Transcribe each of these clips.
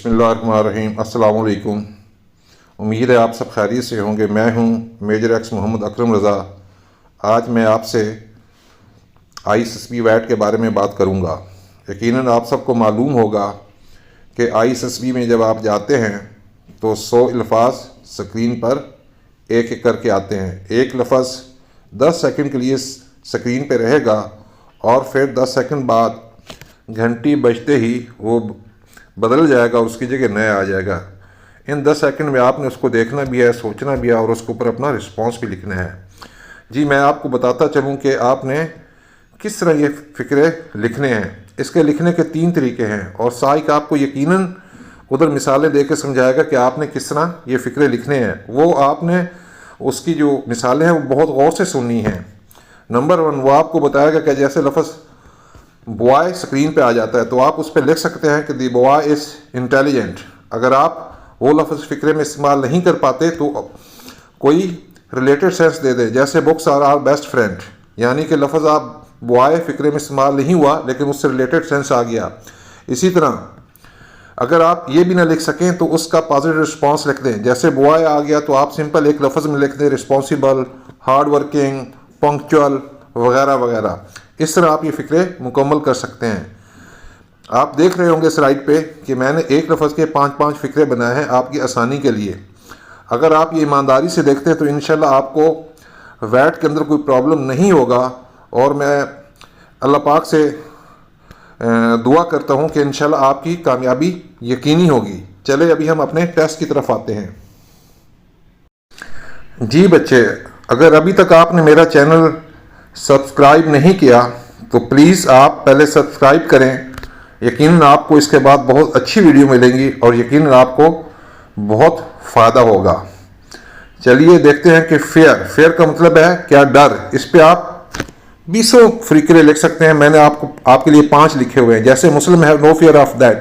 बिस्मिल्लाहिर्रहमानिर्रहीम। अस्सलाम वालेकुम। उम्मीद है आप सब खैरियत से होंगे। मैं हूं मेजर एक्स मोहम्मद अकरम रज़ा। आज मैं आपसे ISSB वैट के बारे में बात करूंगा। यकीनन आप सबको मालूम होगा कि ISSB में जब आप जाते हैं तो 100 अल्फाज स्क्रीन पर एक एक करके आते हैं। एक लफ्ज़ 10 सेकंड के लिए स्क्रीन पे रहेगा और फिर 10 सेकंड बाद घंटी बजते ही वो बदल जाएगा और उसकी जगह नया आ जाएगा। इन 10 सेकंड में आपने उसको देखना भी है, सोचना भी है और उसके ऊपर अपना रिस्पांस भी लिखना है। जी मैं आपको बताता चलूँ कि आपने किस तरह ये फ़िक्रे लिखने हैं। इसके लिखने के 3 तरीके हैं और साहिक आपको यकीनन उधर मिसालें दे के समझाएगा कि आपने किस तरह ये फ़िक्रे लिखने हैं। वो आपने उसकी जो मिसालें हैं वो बहुत गौर से सुननी हैं। नंबर 1 वो आपको बताएगा कि जैसे लफ्ज़ बॉय स्क्रीन पे आ जाता है तो आप उस पर लिख सकते हैं कि दी बॉय इज़ इंटेलिजेंट। अगर आप वो लफ्ज़ फ़िक्रे में इस्तेमाल नहीं कर पाते तो कोई रिलेटेड सेंस दे दे, जैसे books are our best friend, यानी कि लफ्ज़ आप बॉय फ़िक्रे में इस्तेमाल नहीं हुआ लेकिन उससे रिलेटेड सेंस आ गया। इसी तरह अगर आप ये भी ना लिख सकें तो उसका पॉजिटिव रिस्पॉन्स लिख दें। जैसे बॉय आ गया तो आप सिंपल एक लफ्ज़ में लिख दें रिस्पॉन्सिबल, हार्ड वर्किंग, पंक्चुअल वगैरह वगैरह। इस तरह आप ये फ़िक्रे मुकम्मल कर सकते हैं। आप देख रहे होंगे स्लाइड पे कि मैंने एक लफ्ज़ के 5-5 फ़िक्रे बनाए हैं आपकी आसानी के लिए। अगर आप ये ईमानदारी से देखते हैं तो इंशाल्लाह आपको वैट के अंदर कोई प्रॉब्लम नहीं होगा और मैं अल्लाह पाक से दुआ करता हूँ कि इंशाल्लाह आपकी कामयाबी यकीनी होगी। चले अभी हम अपने टेस्ट की तरफ आते हैं। जी बच्चे, अगर अभी तक आपने मेरा चैनल सब्सक्राइब नहीं किया तो प्लीज़ आप पहले सब्सक्राइब करें। यकीनन आपको इसके बाद बहुत अच्छी वीडियो मिलेंगी और यकीनन आपको बहुत फ़ायदा होगा। चलिए देखते हैं कि फेयर का मतलब है क्या, डर। इस पे आप 20 फ़िक्रे लिख सकते हैं। मैंने आपके लिए 5 लिखे हुए हैं। जैसे मुस्लिम है नो फियर ऑफ दैट,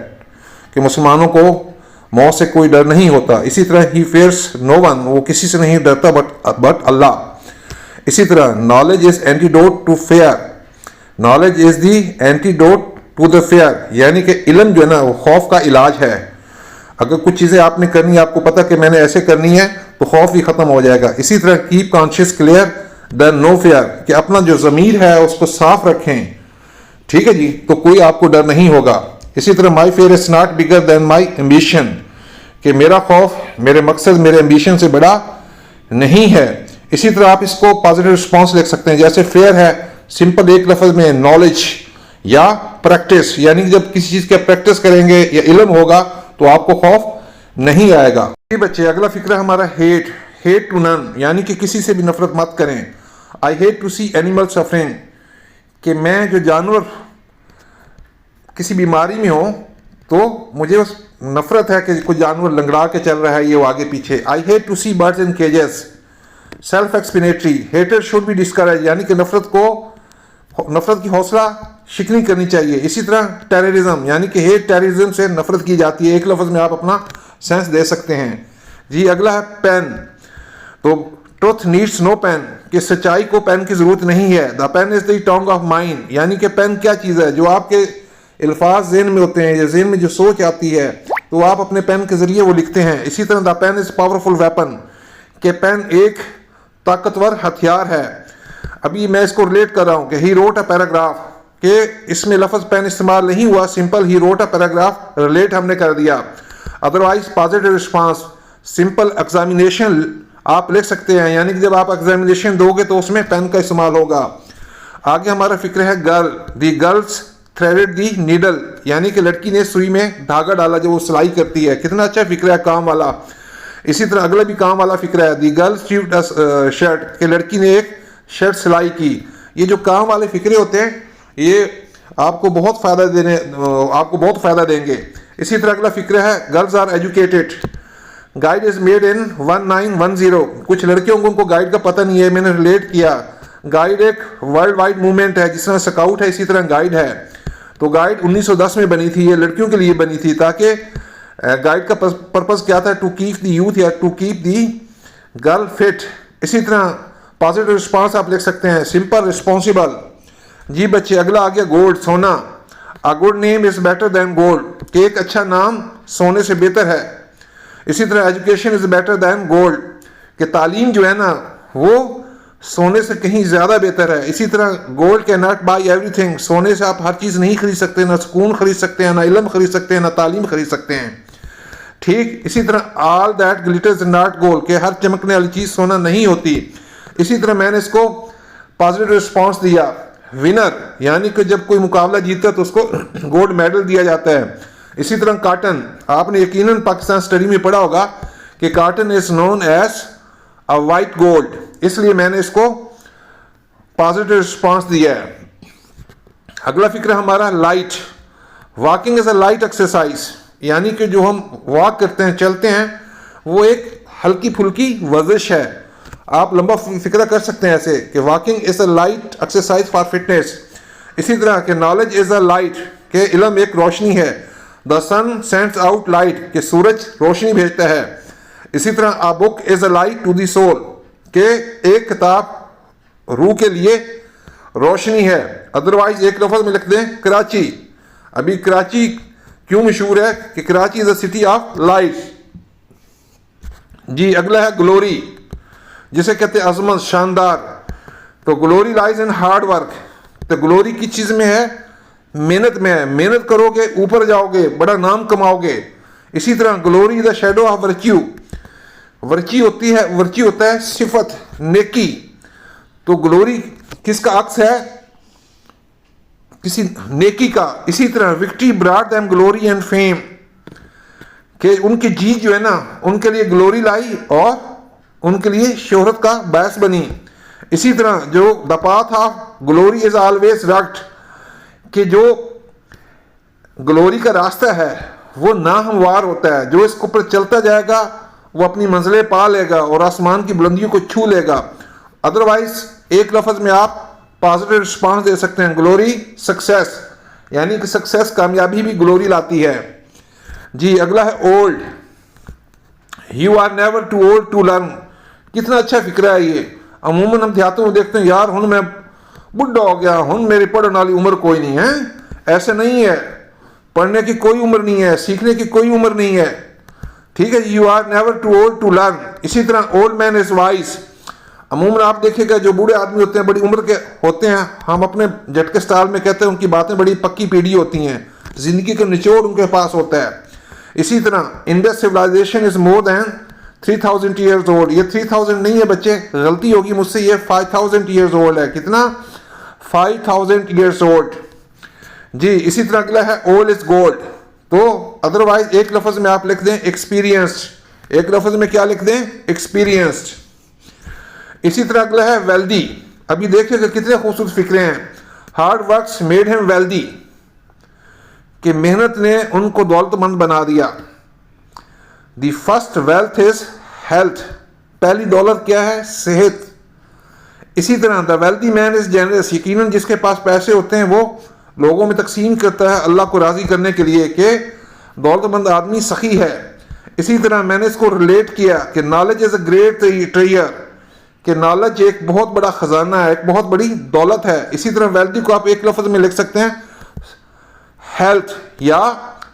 कि मुसलमानों को मौत से कोई डर नहीं होता। इसी तरह ही फेयर्स नो वन, वो किसी से नहीं डरता बट अल्लाह। इसी तरह knowledge is antidote to fear, knowledge is the antidote to the fear, यानी कि इल्म जो है ना वो खौफ का इलाज है। अगर कुछ चीज़ें आपने करनी है, आपको पता कि मैंने ऐसे करनी है तो खौफ भी ख़त्म हो जाएगा। इसी तरह keep conscious clear then no fear, कि अपना जो ज़मीर है उसको साफ रखें, ठीक है जी, तो कोई आपको डर नहीं होगा। इसी तरह my fear is not bigger than my ambition, कि मेरा खौफ मेरे मकसद मेरे एम्बिशन से बड़ा नहीं है। इसी तरह आप इसको पॉजिटिव रिस्पॉन्स लिख सकते हैं। जैसे फेयर है सिंपल एक लफ्ज़ में नॉलेज या प्रैक्टिस, यानी कि जब किसी चीज़ की प्रैक्टिस करेंगे या इल्म होगा तो आपको खौफ नहीं आएगा। ये बच्चे अगला फिक्र हमारा हेट टू नन, यानी कि किसी से भी नफरत मत करें। I hate to see animal suffering, कि मैं जो जानवर किसी बीमारी में हो तो मुझे उस नफरत है कि कोई जानवर लंगड़ा के चल रहा है, ये आगे पीछे। I hate to see birds in cages, self explanatory. Hatred should be discourage, यानी कि नफरत की हौसला शिकनी करनी चाहिए। इसी तरह टेररिज्म, यानी कि हेट टेररिज्म से नफरत की जाती है। एक लफ्ज़ में आप अपना सेंस दे सकते हैं। जी अगला है पेन, तो ट्रुथ नीड्स नो पेन, कि सच्चाई को पेन की ज़रूरत नहीं है। The pen is the tongue of mind, यानी कि पेन क्या चीज़ है, जो आपके अल्फाज ज़हन में होते हैं या ज़हन में जो सोच आती है तो आप अपने पेन के ज़रिए वो लिखते हैं। इसी तरह the pen is powerful weapon, कि पेन एक ताकतवर हथियार है। अभी मैं इसको रिलेट कर रहा हूँ कि ही रोट अ पैराग्राफ, कि इसमें लफ्ज़ पेन इस्तेमाल नहीं हुआ, simple he wrote a paragraph relate हमने कर दिया। Otherwise positive response simple examination आप लिख सकते हैं, यानी कि जब आप एग्जामिनेशन दोगे तो उसमें पेन का इस्तेमाल होगा। आगे हमारा फिक्र है गर्ल, दी गर्ल्स थ्रेडेड दी नीडल, यानी कि लड़की ने सुई में धागा डाला जो वो सिलाई करती है। कितना अच्छा फिक्र है काम वाला। इसी तरह अगला भी काम वाला फिक्र है, दी गर्ल स्टीव्ड अ शर्ट, कि लड़की ने एक शर्ट सिलाई की। ये जो काम वाले फिक्रे होते हैं ये आपको बहुत फ़ायदा देंगे। इसी तरह अगला फिक्र है girls are educated, guide is made in 1910। कुछ लड़कियों को उनको गाइड का पता नहीं है, मैंने रिलेट किया। गाइड एक वर्ल्ड वाइड मूवमेंट है, जिस तरह स्काउट है इसी तरह गाइड है। तो गाइड 1910 में बनी थी, ये लड़कियों के लिए बनी थी, ताकि गाइड का पर्पज़ क्या था, टू कीप द यूथ या to keep the girl fit. इसी तरह पॉजिटिव रिस्पांस आप लिख सकते हैं सिंपल रिस्पॉन्सिबल। जी बच्चे अगला आ गया गोल्ड, सोना। A good name is better than gold, कि एक अच्छा नाम सोने से बेहतर है। इसी तरह education is better than gold, कि तालीम जो है ना वो सोने से कहीं ज़्यादा बेहतर है। इसी तरह gold can not by everything, सोने से आप हर चीज़ नहीं खरीद सकते, ना सुकून खरीद सकते हैं, ना इल्म खरीद सकते हैं, ना तालीम खरीद सकते हैं। ठीक इसी तरह all that glitters not gold, के हर चमकने वाली चीज़ सोना नहीं होती। इसी तरह मैंने इसको पॉजिटिव रिस्पॉन्स दिया। विनर यानी कि जब कोई मुकाबला जीतता है तो उसको गोल्ड मेडल दिया जाता है। इसी तरह कॉटन, आपने यकीनन पाकिस्तान स्टडी में पढ़ा होगा कि cotton is known as a white gold, इसलिए मैंने इसको पॉजिटिव रिस्पॉन्स दिया है। अगला फिक्र हमारा light, walking is a light exercise, यानी कि जो हम वॉक करते हैं, चलते हैं, वो एक हल्की फुल्की वर्जिश है। आप लंबा फिक्र कर सकते हैं ऐसे कि walking is a light exercise for fitness. इसी तरह के नॉलेज इज अ लाइट, के इल्म एक रोशनी है। The sun sends out light, के सूरज रोशनी भेजता है। इसी तरह a book is a light to the soul, के एक किताब रूह के लिए रोशनी है। अदरवाइज एक लफ्ज में लिख दें कराची। अभी कराची क्यों मशहूर है कि Karachi is a city of light. जी अगला है ग्लोरी, जिसे कहते हैं अजमत, शानदार। तो glory lies in hard work, तो ग्लोरी किस चीज़ में है? मेहनत में है। मेहनत करोगे ऊपर जाओगे, बड़ा नाम कमाओगे। इसी तरह glory is the shadow of virtue, virtue होती है, वर्च्यू होता है सिफत, नेकी। तो ग्लोरी किसका अक्स है? किसी नेकी का। इसी तरह victory brought them glory and fame, कि उनकी जीत जो है ना उनके लिए ग्लोरी लाई और उनके लिए शोहरत का बायस बनी। इसी तरह जो the path of glory is always rugged, कि जो ग्लोरी का रास्ता है वो नाहमवार होता है। जो इसके ऊपर चलता जाएगा वो अपनी मंजिलें पा लेगा और आसमान की बुलंदियों को छू लेगा। अदरवाइज एक लफ्ज में आप पॉजिटिव रिस्पॉन्स दे सकते हैं, ग्लोरी सक्सेस, यानी कि सक्सेस कामयाबी भी ग्लोरी लाती है। जी अगला है old, you are never too old to learn. कितना अच्छा फिक्र है ये। अमूमन हम देहातों में देखते हैं यार हुन मैं बुढ़ा हो गया, हुन मेरी पढ़ने वाली उम्र कोई नहीं है। ऐसे नहीं है, पढ़ने की कोई उम्र नहीं है, सीखने की कोई उम्र नहीं है। ठीक है, you are never too old to learn. इसी तरह ओल्ड मैन इज वाइज, अमूमन आप देखिएगा जो बूढ़े आदमी होते हैं, बड़ी उम्र के होते हैं, हम अपने झटके स्टाइल में कहते हैं उनकी बातें बड़ी पक्की पीढ़ी होती हैं, जिंदगी का निचोड़ उनके पास होता है। इसी तरह Indus civilization is more than 3000 years old. ये 3000 नहीं है बच्चे, गलती होगी मुझसे, ये 5000 ईयर्स ओल्ड है। कितना? 5000 ईयर्स ओल्ड। जी इसी तरह अगला है ओल्ड इज गोल्ड। तो अदरवाइज एक लफ्ज में आप लिख दें एक्सपीरियंस्ड। एक लफ्ज में क्या लिख दें? एक्सपीरियंस्ड। इसी तरह अगला है वेल्दी। अभी देखिएगा कितने खूबसूरत फिक्रे हैं। Hard works made him wealthy, कि मेहनत ने उनको दौलतमंद बना दिया। The first wealth is health, पहली दौलत क्या है? सेहत। इसी तरह the wealthy man is generous, यकीनन जिसके पास पैसे होते हैं वो लोगों में तकसीम करता है अल्लाह को राजी करने के लिए, कि दौलतमंद आदमी सखी है। इसी तरह मैंने इसको रिलेट किया कि knowledge is a great treasure, कि नॉलेज एक बहुत बड़ा खजाना है, एक बहुत बड़ी दौलत है। इसी तरह वेल्दी को आप एक लफ्ज में लिख सकते हैं हेल्थ या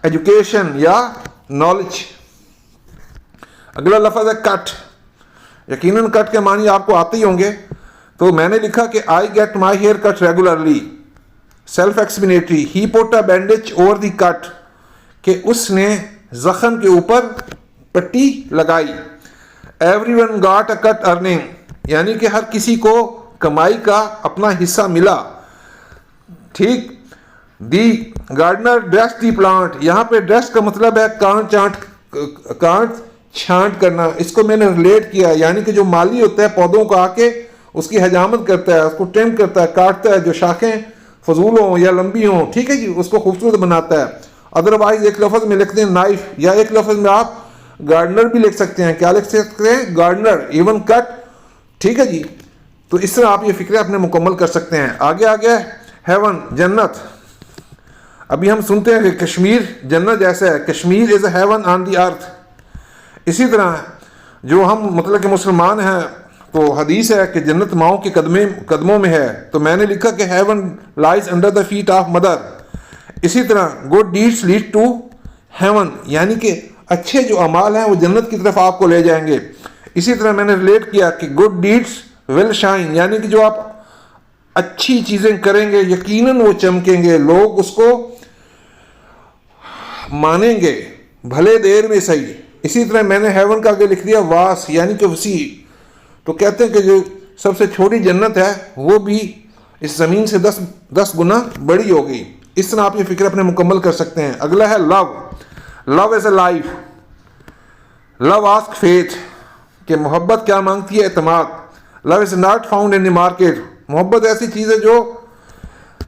एजुकेशन या नॉलेज। अगला लफ्ज है कट, यकीनन कट के मानी आपको आते ही होंगे। तो मैंने लिखा कि I get my hair cut regularly, self explanatory. He put a bandage over the cut, कि उसने जख्म के ऊपर पट्टी लगाई। Everyone got a cut earning, यानी कि हर किसी को कमाई का अपना हिस्सा मिला। ठीक। दी गार्डनर ड्रेस दी प्लांट, यहाँ पे ड्रेस का मतलब है काट छांट करना। इसको मैंने रिलेट किया, यानी कि जो माली होता है पौधों को आके उसकी हजामत करता है, उसको ट्रिम करता है, काटता है, जो शाखें फजूल हों या लंबी हों, ठीक है जी, उसको खूबसूरत बनाता है। अदरवाइज एक लफ्ज में लिखते हैं नाइफ, या एक लफ्ज में आप गार्डनर भी लिख सकते हैं। क्या लिख सकते हैं? Gardener, even cut. ठीक है जी, तो इस तरह आप ये फिक्रे अपने मुकम्मल कर सकते हैं। आगे आगे हेवन, जन्नत। अभी हम सुनते हैं कि कश्मीर जन्नत जैसा है, Kashmir is a heaven on the earth. इसी तरह जो हम मतलब कि मुसलमान हैं तो हदीस है कि जन्नत माओ के कदमों में है। तो मैंने लिखा कि heaven lies under the feet of mother. इसी तरह good deeds lead to heaven, यानी कि अच्छे जो अमाल हैं वो जन्नत की तरफ आपको ले जाएंगे। इसी तरह मैंने रिलेट किया कि गुड डीड्स विल शाइन, यानी कि जो आप अच्छी चीज़ें करेंगे यकीनन वो चमकेंगे, लोग उसको मानेंगे भले देर में सही। इसी तरह मैंने हेवन का आगे लिख दिया वास, यानी कि वसी। तो कहते हैं कि जो सबसे छोटी जन्नत है वो भी इस ज़मीन से 10 गुना बड़ी होगी। इस तरह आप ये फिक्र अपने मुकम्मल कर सकते हैं। अगला है love as a life, love ask faith, कि मोहब्बत क्या मांगती है, एतमाद। Love is not found in the market, मोहब्बत ऐसी चीज़ है जो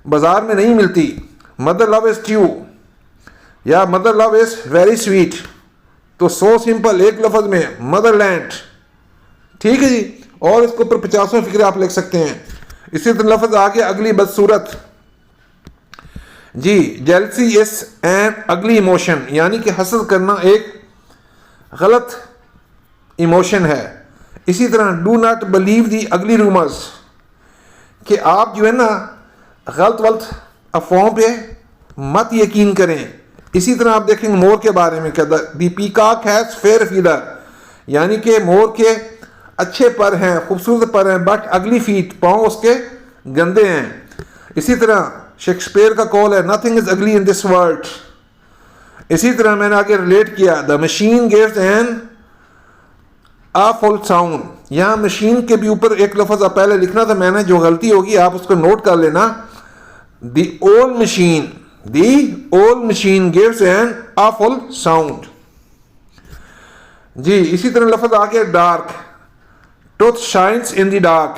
बाज़ार में नहीं मिलती। मदर लव इज़ ट्रू, या mother love is very sweet. तो सो सिंपल एक लफ्ज़ में मदरलैंड, ठीक है जी। और इसके ऊपर 50 फिक्र आप लिख सकते हैं। इसी तरह लफ्ज़ आ गया अगली बदसूरत जी, jealousy is an ugly emotion, यानी कि हसद करना एक गलत इमोशन है। इसी तरह डू नॉट बिलीव दी अगली रूमर्स, कि आप जो है ना गलत अफवाहों पे मत यकीन करें। इसी तरह आप देखेंगे मोर के बारे में, कहता दी पीकॉक हैज़ फेयर फीदर, यानी कि मोर के अच्छे पर हैं, खूबसूरत पर हैं, बट अगली फीट, पाँव उसके गंदे हैं। इसी तरह शेक्सपियर का कॉल है नथिंग इज अगली इन दिस वर्ल्ड। इसी तरह मैंने आगे रिलेट किया the machine gives an awful sound, यहाँ मशीन के भी ऊपर एक लफ्ज़ पहले लिखना था मैंने, जो गलती होगी आप उसको नोट कर लेना। The old machine gives an awful sound जी। इसी तरह लफ्ज़ आ गया dark, truth shines in the dark,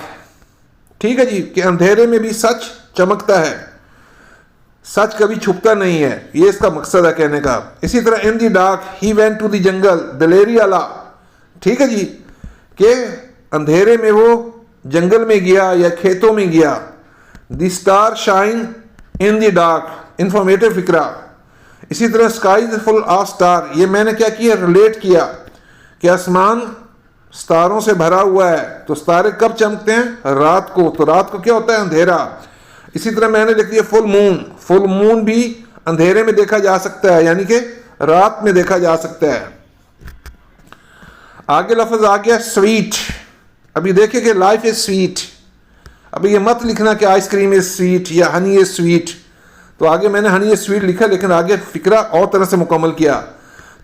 ठीक है जी, कि अंधेरे में भी सच चमकता है, सच कभी छुपता नहीं है, ये इसका मकसद है कहने का। इसी तरह in the dark he went to the jungle, दलेरी अला, ठीक है जी, कि अंधेरे में वो जंगल में गया या खेतों में गया। The star shine in the dark, informative फिक्रा। इसी तरह sky is full of star, ये मैंने क्या किया, रिलेट किया कि आसमान सितारों से भरा हुआ है। तो सितारे कब चमकते हैं, रात को, तो रात को क्या होता है, अंधेरा। इसी तरह मैंने लिख दिया फुल मून भी अंधेरे में देखा जा सकता है, यानी कि रात में देखा जा सकता है। आगे लफ्ज़ आ गया स्वीट, अभी देखिए कि लाइफ इज स्वीट। अभी ये मत लिखना कि आइसक्रीम इज स्वीट या हनी इज स्वीट, तो आगे मैंने हनी इज स्वीट लिखा, लेकिन आगे फिक्रा और तरह से मुकम्मल किया।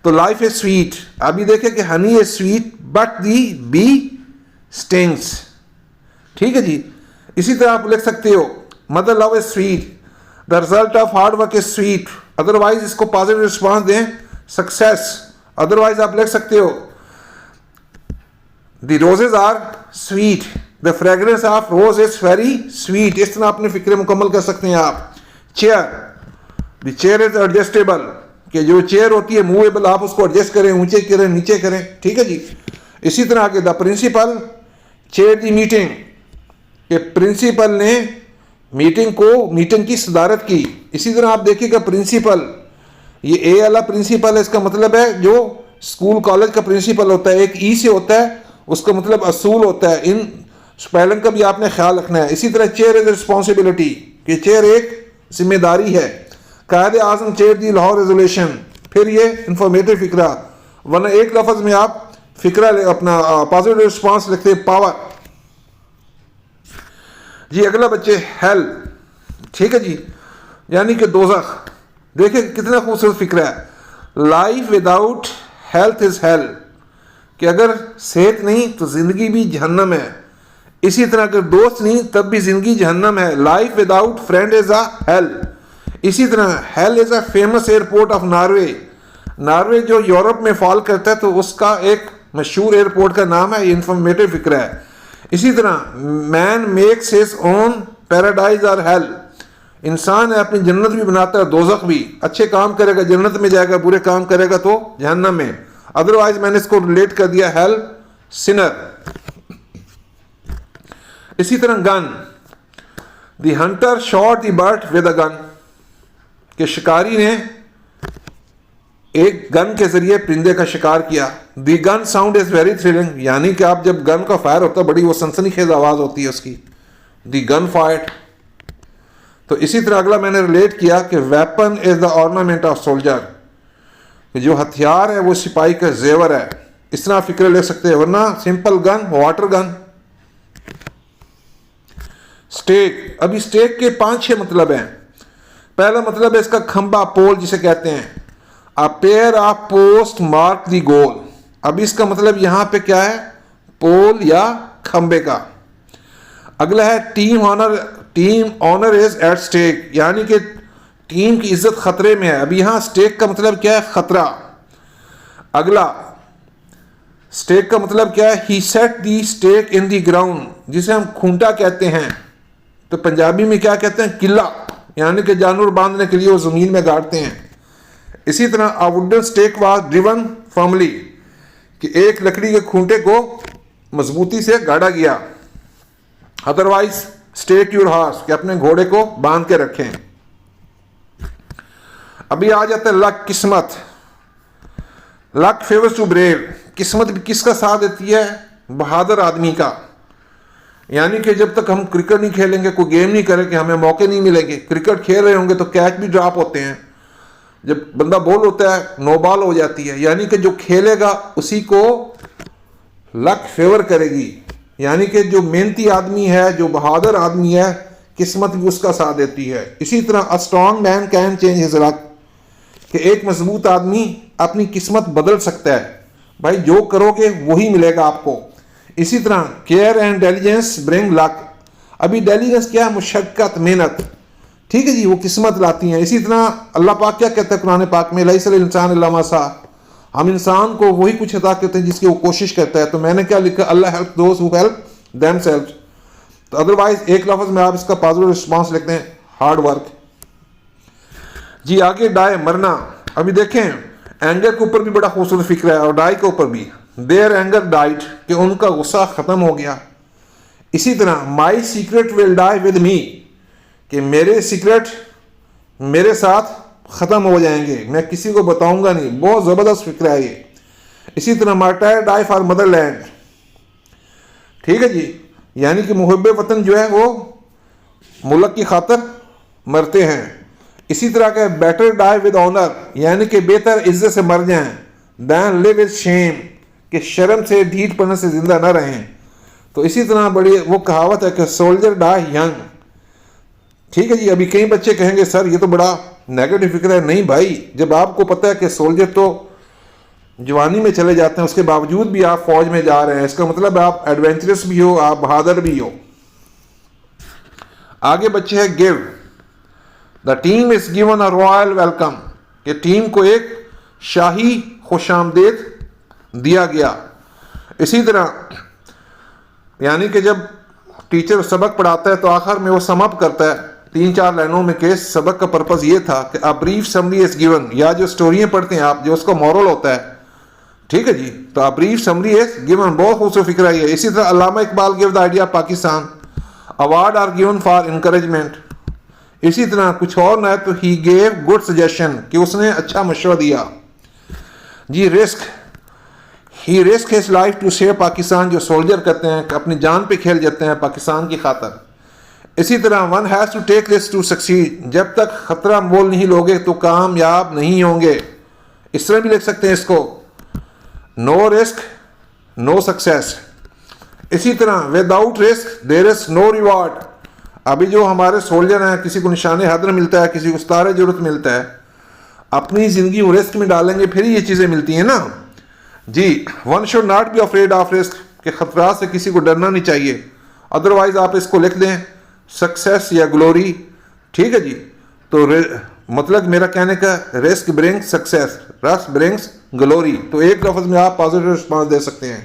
तो लाइफ इज स्वीट, अभी देखिए कि honey is sweet but the bee stings, ठीक है जी। इसी तरह आप लिख सकते हो mother love is sweet, the result of hard work is sweet, otherwise इसको पॉजिटिव रिस्पॉन्स दें सक्सेस। अदरवाइज आप लिख सकते हो the roses are sweet, the fragrance of rose is very sweet. इस तरह अपने फिक्रे मुकम्मल कर सकते हैं आप। Chair, the chair is adjustable, कि जो चेयर होती है मूवेबल, आप उसको एडजस्ट करें, ऊंचे करें, नीचे करें, ठीक है जी। इसी तरह आगे the principal chair the meeting, कि प्रिंसिपल ने मीटिंग की सदारत की। इसी तरह आप देखिएगा प्रिंसिपल, ये ए वाला प्रिंसिपल है, इसका मतलब है जो स्कूल कॉलेज का प्रिंसिपल होता है, एक ई से होता है, उसका मतलब असूल होता है। इन स्पेलिंग का भी आपने ख्याल रखना है। इसी तरह चेयर इज रिस्पॉन्सिबिलिटी, कि चेयर एक जिम्मेदारी है। कायद आज़म चेयर दी लाहौर रेजोल्यूशन, फिर ये इंफॉर्मेटिव फिक्रा, वरना एक लफ्ज़ में आप फिक्रा अपना पॉजिटिव रिस्पॉन्स लिखते हैं पावर जी। अगला बच्चे हेल, ठीक है जी, यानी कि दोज़ख। देखिए कितना खूबसूरत फिक्रा है, life without health is hello, कि अगर सेहत नहीं तो ज़िंदगी भी जहन्नम है। इसी तरह अगर दोस्त नहीं तब भी ज़िंदगी जहन्नम है। Life without friend is a hello. इसी तरह hell is a famous airport of Norway, Norway जो यूरोप में फॉल करता है तो उसका एक मशहूर एयरपोर्ट का नाम है। ये इंफॉर्मेटिव फिक्रा है। इसी तरह man makes his own paradise और हेल, इंसान है अपनी जन्नत भी बनाता है, दोज़ख भी। अच्छे काम करेगा जन्नत में जाएगा, बुरे काम करेगा तो जहन्नम में। अदरवाइज मैंने इसको रिलेट कर दिया हेल सिनर। इसी तरह gun, the Hunter shot the bird with a gun, कि शिकारी ने एक गन के जरिए परिंदे का शिकार किया। The gun sound is very thrilling, यानी कि आप जब गन का फायर होता है बड़ी वो सनसनीखेज आवाज होती है उसकी। द गन फायर, तो इसी तरह अगला मैंने रिलेट किया कि weapon is the ornament of soldier, जो हथियार है वो सिपाही का जेवर है। इस तरह फिक्र ले सकते हैं, वरना simple gun, water gun. Stake, अभी स्टेक के 5-6 मतलब हैं। पहला मतलब है इसका खंबा, पोल जिसे कहते हैं। A pair of post mark the goal. अभी इसका मतलब यहां पे क्या है, पोल या खंबे का। अगला है team honour, team honour is at stake, यानी कि टीम की इज्जत खतरे में है। अभी यहां स्टेक का मतलब क्या है, खतरा। अगला स्टेक का मतलब क्या है, he set the stake in the ground, जिसे हम खूंटा कहते हैं। तो पंजाबी में क्या कहते हैं, किला, यानी कि जानवर बांधने के लिए वो जमीन में गाड़ते हैं। इसी तरह a wooden stake was driven firmly, कि एक लकड़ी के खूंटे को मजबूती से गाड़ा गया। अदरवाइज स्टेक योर हॉर्स, कि अपने घोड़े को बांध के रखें। अभी आ जाता है लक, किस्मत। लक फेवर्स टू ब्रेव, किस्मत भी किसका साथ देती है, बहादुर आदमी का। यानी कि जब तक हम क्रिकेट नहीं खेलेंगे, कोई गेम नहीं करेंगे, हमें मौके नहीं मिलेंगे। क्रिकेट खेल रहे होंगे तो कैच भी ड्रॉप होते हैं, जब बंदा बॉल होता है नो बॉल हो जाती है। यानी कि जो खेलेगा उसी को लक फेवर करेगी। यानी कि जो मेहनती आदमी है, जो बहादुर आदमी है, किस्मत भी उसका साथ देती है। इसी तरह a strong man can change his luck, कि एक मजबूत आदमी अपनी किस्मत बदल सकता है। भाई जो करोगे वही मिलेगा आपको। इसी तरह care and diligence bring luck. अभी डिलिजेंस क्या है, मुशक्कत, मेहनत, ठीक है जी, वो किस्मत लाती हैं। इसी तरह अल्लाह पाक क्या कहता है कुरान पाक में, लैसल इंसान इल्ला मा सा, हम इंसान को वही कुछ अता करते हैं जिसकी वो कोशिश करता है। तो मैंने क्या लिखा, Allah help those who help themselves. तो अदरवाइज एक लफ्ज में आप इसका पॉजिटिव रिस्पॉन्स लिखते हैं, हार्ड वर्क जी। आगे डाई, मरना। अभी देखें एंगर के ऊपर भी बड़ा खूबसूरत फिक्र है और डाई के ऊपर भी। देयर एंगर डाइट, कि उनका गुस्सा खत्म हो गया। इसी तरह my secret will die with me, कि मेरे सीक्रेट मेरे साथ खत्म हो जाएंगे, मैं किसी को बताऊंगा नहीं। बहुत जबरदस्त फिक्र है ये। इसी तरह मार्टायर डाई फॉर मदरलैंड, ठीक है जी, यानी कि मुहब्बे वतन जो है वो मुल्क की खातर मरते हैं। इसी तरह का बेटर डाई विद ऑनर, यानी कि बेहतर इज्जत से मर जाएं, दैन लिव विद शेम, कि शर्म से ढीठ पने से जिंदा न रहें। तो इसी तरह बड़ी वो कहावत है कि सोल्जर डाई यंग, ठीक है जी। अभी कई बच्चे कहेंगे सर ये तो बड़ा नेगेटिव फिक्र है। नहीं भाई, जब आपको पता है कि सोल्जर तो जवानी में चले जाते हैं, उसके बावजूद भी आप फौज में जा रहे हैं, इसका मतलब आप एडवेंचरस भी हो, आप बहादुर भी हो। आगे बच्चे हैं give, the team is given a royal welcome, कि टीम को एक शाही खुशामदीद दिया गया। इसी तरह यानी कि जब टीचर सबक पढ़ाता है तो आखिर में वो समअप करता है 3-4 लाइनों में के सबक का पर्पस ये था कि अ ब्रीफ समरी इज गिवन, या जो स्टोरियां पढ़ते हैं आप, जो उसका मॉरल होता है, ठीक है जी, तो a brief summary is given. बहुत खूबसूरत फिक्र है ये। इसी तरह Allama Iqbal give the idea Pakistan, award are given for encouragement. इसी तरह कुछ और ना है तो ही गेव गुड सजेशन, कि उसने अच्छा मशवरा दिया जी। Risk, he risk his life to save Pakistan, जो सोल्जर करते हैं अपनी जान पे खेल जाते हैं पाकिस्तान की खातर। इसी तरह one has to take risk to succeed, जब तक खतरा मोल नहीं लोगे तो कामयाब नहीं होंगे। इस तरह भी लिख सकते हैं इसको, नो रिस्क नो सक्सेस। इसी तरह without risk there is no reward. अभी जो हमारे सोल्जर हैं, किसी को निशाने हदर मिलता है, किसी को उस्तारे जरूरत मिलता है, अपनी जिंदगी वो रिस्क में डालेंगे फिर ये चीजें मिलती हैं ना जी। One should not be afraid of risk, के खतरा से किसी को डरना नहीं चाहिए। अदरवाइज आप इसको लिख दें सक्सेस या ग्लोरी, ठीक है जी। तो मतलब मेरा कहने का रिस्क ब्रिंग्स सक्सेस, रस ब्रिंग्स ग्लोरी। तो एक लफ्ज में आप पॉजिटिव रिस्पॉन्स दे सकते हैं।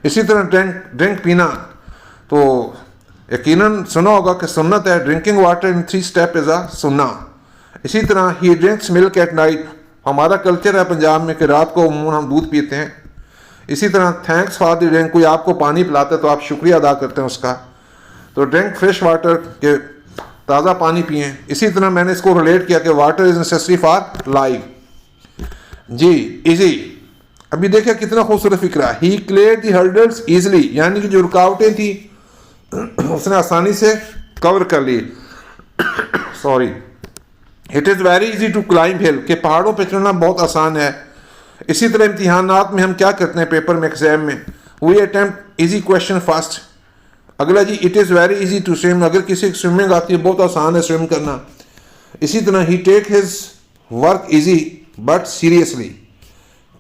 इसी तरह ड्रिंक पीना, तो यकीनन सुना होगा कि सुन्नत है, drinking water in 3 step is a सुन्ना। इसी तरह ही ड्रिंक्स मिल्क एट नाइट, हमारा कल्चर है पंजाब में कि रात को अमूमन हम दूध पीते हैं। इसी तरह थैंक्स फॉर द ड्रिंक, कोई आपको पानी पिलाता है तो आप शुक्रिया अदा करते हैं उसका। तो ड्रिंक फ्रेश वाटर, के ताज़ा पानी पिएं। इसी तरह मैंने इसको रिलेट किया कि water is necessary for life जी। इजी, अभी देखिए कितना खूबसूरत फिक्रा, he clear the hurdles easily, यानी कि जो रुकावटें थी उसने आसानी से कवर कर ली। Sorry, it is very easy to climb hill, के पहाड़ों पे चढ़ना बहुत आसान है। इसी तरह इम्तिहानात में हम क्या करते हैं, पेपर में, एग्जाम में, we attempt easy question fast. अगला जी, it is very easy to swim, अगर किसी को स्विमिंग आती है बहुत आसान है स्विम करना। इसी तरह he take his work easy but seriously,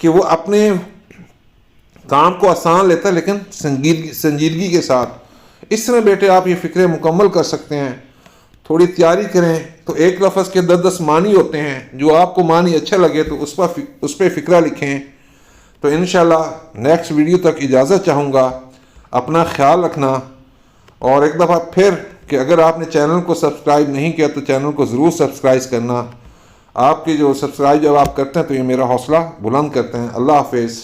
कि वो अपने काम को आसान लेता है लेकिन संजीदगी के साथ। इस तरह बेटे आप ये फ़िक्रे मुकम्मल कर सकते हैं। थोड़ी तैयारी करें तो एक लफ्ज़ के 10-10 मानी होते हैं, जो आपको मानी अच्छा लगे तो उस पर फ़िक्रा लिखें। तो इंशाल्लाह नेक्स्ट वीडियो तक इजाज़त चाहूँगा। अपना ख्याल रखना, और एक दफ़ा फिर कि अगर आपने चैनल को सब्सक्राइब नहीं किया तो चैनल को ज़रूर सब्सक्राइब करना। आपके जो सब्सक्राइब जब आप करते हैं तो ये मेरा हौसला बुलंद करते हैं। अल्लाह हाफिज़।